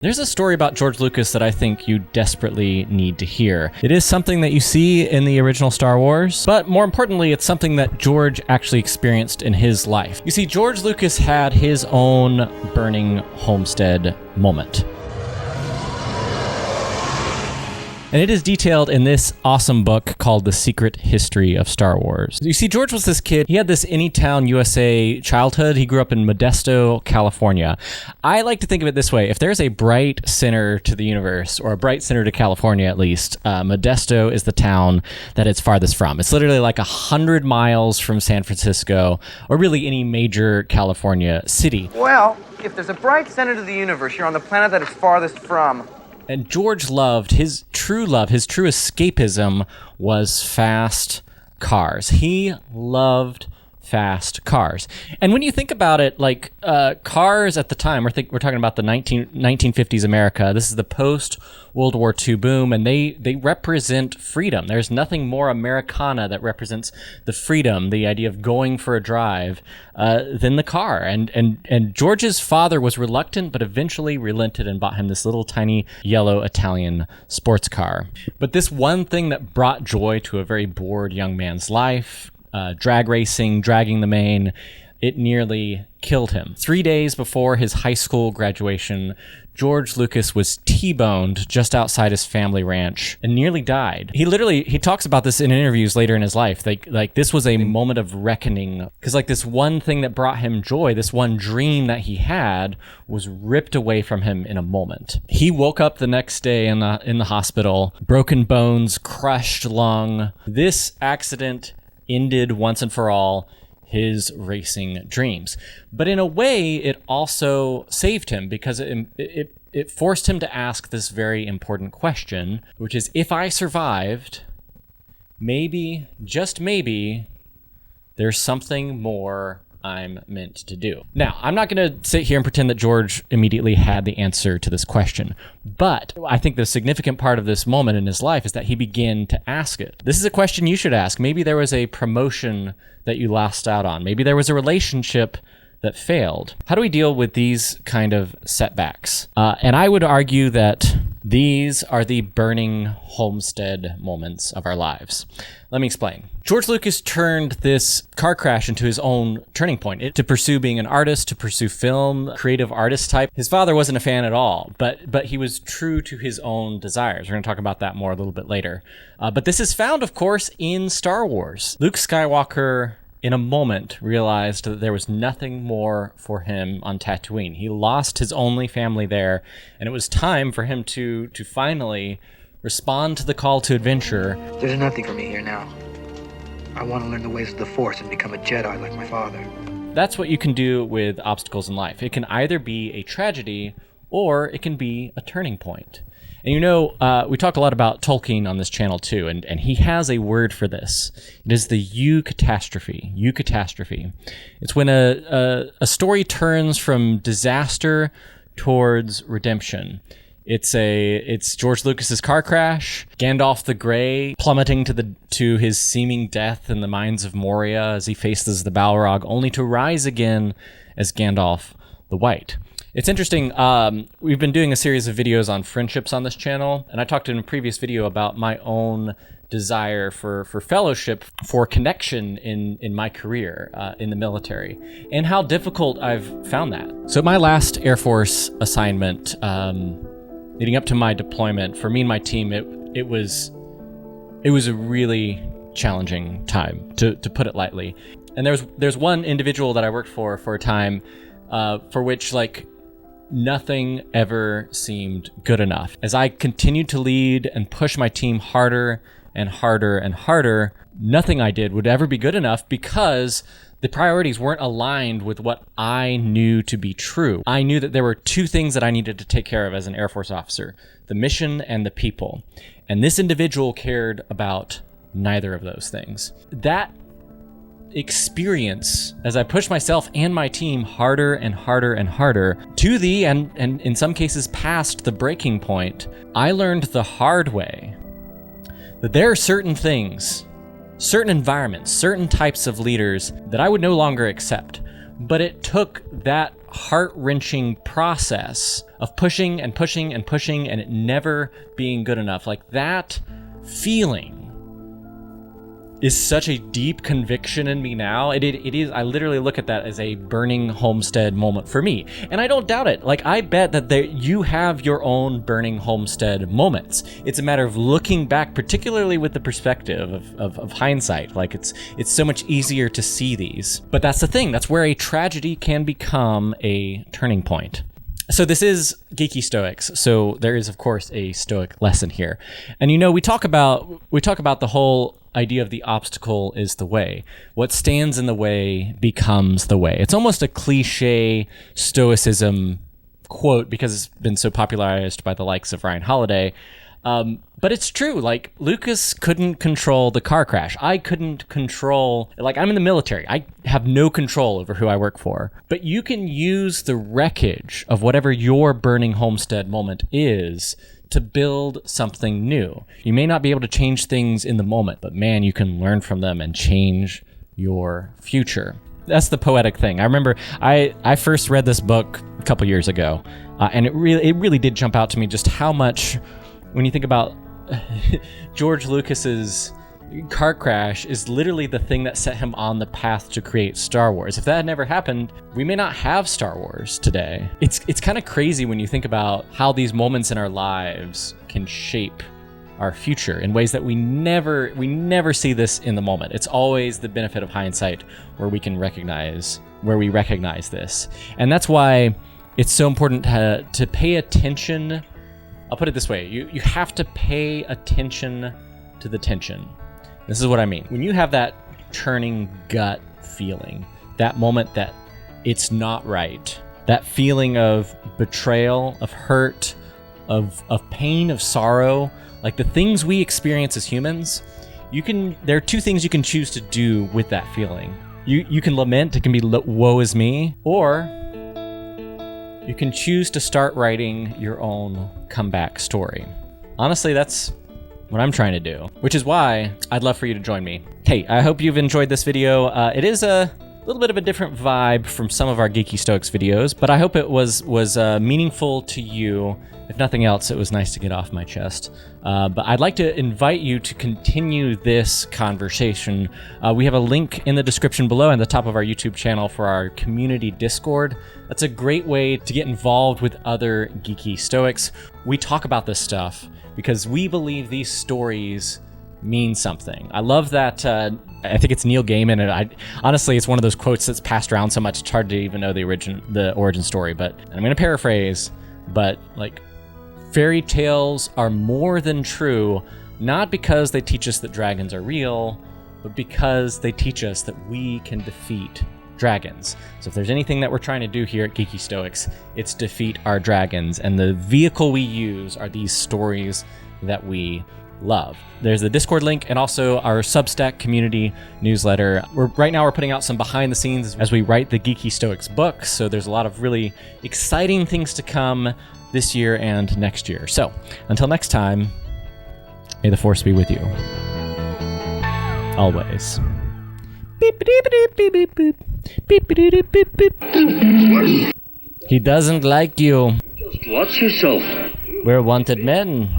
There's a story about George Lucas that I think you desperately need to hear. It is something that you see in the original Star Wars, but more importantly, it's something that George actually experienced in his life. You see, George Lucas had his own burning homestead moment. And it is detailed in this awesome book called The Secret History of Star Wars. You see, George was this kid. He had this Anytown, USA childhood. He grew up in Modesto, California. I like to think of it this way. If there's a bright center to the universe, or a bright center to California at least, Modesto is the town that it's farthest from. It's literally like 100 miles from San Francisco, or really any major California city. Well, if there's a bright center to the universe, you're on the planet that it's farthest from. And George loved, his true escapism was fast cars. He loved fast cars. And when you think about it, like cars at the time, we're talking about the 1950s America. This is the post-World War II boom, and they represent freedom. There's nothing more Americana that represents the freedom, the idea of going for a drive, than the car. And George's father was reluctant, but eventually relented and bought him this little tiny yellow Italian sports car. But this one thing that brought joy to a very bored young man's life, drag racing, dragging the mane, it nearly killed him. 3 days before his high school graduation, George Lucas was T-boned just outside his family ranch and nearly died. He talks about this in interviews later in his life. Like this was a moment of reckoning, because like this one thing that brought him joy, this one dream that he had, was ripped away from him in a moment. He woke up the next day in the hospital, broken bones, crushed lung. This accident ended once and for all his racing dreams. But in a way, it also saved him, because it forced him to ask this very important question, which is, if I survived, maybe, just maybe, there's something more I'm meant to do. Now, I'm not going to sit here and pretend that George immediately had the answer to this question, but I think the significant part of this moment in his life is that he began to ask it. This is a question you should ask. Maybe there was a promotion that you lost out on. Maybe there was a relationship that failed. How do we deal with these kind of setbacks? And I would argue that these are the burning homestead moments of our lives. Let me explain. George Lucas turned this car crash into his own turning point, to pursue being an artist, to pursue film, creative artist type. His father wasn't a fan at all, but he was true to his own desires. We're going to talk about that more a little bit later. But this is found, of course, in Star Wars. Luke Skywalker, in a moment, realized that there was nothing more for him on Tatooine. He lost his only family there, and it was time for him to finally respond to the call to adventure. There's nothing for me here now. I want to learn the ways of the Force and become a Jedi like my father. That's what you can do with obstacles in life. It can either be a tragedy, or it can be a turning point. And you know, we talk a lot about Tolkien on this channel too, and he has a word for this. It is the Eucatastrophe. Eucatastrophe. It's when a story turns from disaster towards redemption. It's George Lucas's car crash, Gandalf the Grey plummeting to his seeming death in the mines of Moria as he faces the Balrog, only to rise again as Gandalf the White. It's interesting, we've been doing a series of videos on friendships on this channel, and I talked in a previous video about my own desire for fellowship, for connection in my career in the military, and how difficult I've found that. So my last Air Force assignment, leading up to my deployment, for me and my team, it was a really challenging time, to put it lightly. And there's one individual that I worked for a time, for which, like, nothing ever seemed good enough. As I continued to lead and push my team harder and harder and harder, nothing I did would ever be good enough, because the priorities weren't aligned with what I knew to be true. I knew that there were two things that I needed to take care of as an Air Force officer: the mission and the people. And this individual cared about neither of those things. That experience, as I pushed myself and my team harder and harder and harder to the, and in some cases past the breaking point, I learned the hard way that there are certain things, certain environments, certain types of leaders that I would no longer accept. But it took that heart-wrenching process of pushing and pushing and pushing and it never being good enough. Like, that feeling is such a deep conviction in me now. It is, I literally look at that as a burning homestead moment for me. And I don't doubt it. Like, I bet that you have your own burning homestead moments. It's a matter of looking back, particularly with the perspective of hindsight. Like, it's so much easier to see these. But that's the thing. That's where a tragedy can become a turning point. So this is Geeky Stoics. So there is, of course, a Stoic lesson here. And we talk about the whole idea of the obstacle is the way. What stands in the way becomes the way. It's almost a cliche Stoicism quote because it's been so popularized by the likes of Ryan Holiday. But it's true. Like, Lucas couldn't control the car crash. I couldn't control, like, I'm in the military. I have no control over who I work for. But you can use the wreckage of whatever your burning homestead moment is to build something new. You may not be able to change things in the moment, but man, you can learn from them and change your future. That's the poetic thing. I remember I first read this book a couple years ago, and it really did jump out to me just how much, when you think about George Lucas's car crash, is literally the thing that set him on the path to create Star Wars. If that had never happened, we may not have Star Wars today. It's kind of crazy when you think about how these moments in our lives can shape our future in ways that we never see this in the moment. It's always the benefit of hindsight where we recognize this. And that's why it's so important to pay attention. I'll put it this way. You have to pay attention to the tension. This is what I mean. When you have that churning gut feeling, that moment that it's not right, that feeling of betrayal, of hurt, of pain, of sorrow, like the things we experience as humans, there are two things you can choose to do with that feeling. You can lament, it can be woe is me, or you can choose to start writing your own comeback story. Honestly, that's what I'm trying to do, which is why I'd love for you to join me. Hey, I hope you've enjoyed this video. It is a little bit of a different vibe from some of our Geeky Stoics videos, but I hope it was meaningful to you. If nothing else, it was nice to get off my chest. But I'd like to invite you to continue this conversation. We have a link in the description below and the top of our YouTube channel for our community Discord. That's a great way to get involved with other Geeky Stoics. We talk about this stuff because we believe these stories mean something. I love that. I think it's Neil Gaiman, and honestly, it's one of those quotes that's passed around so much it's hard to even know the origin story. But I'm going to paraphrase. But like, fairy tales are more than true, not because they teach us that dragons are real, but because they teach us that we can defeat dragons. So if there's anything that we're trying to do here at Geeky Stoics, it's defeat our dragons. And the vehicle we use are these stories that we love. There's the Discord link and also our Substack community newsletter. Right now we're putting out some behind the scenes as we write the Geeky Stoics book. So there's a lot of really exciting things to come this year and next year. So until next time, may the force be with you. Always. He doesn't like you. Just watch yourself. We're wanted men.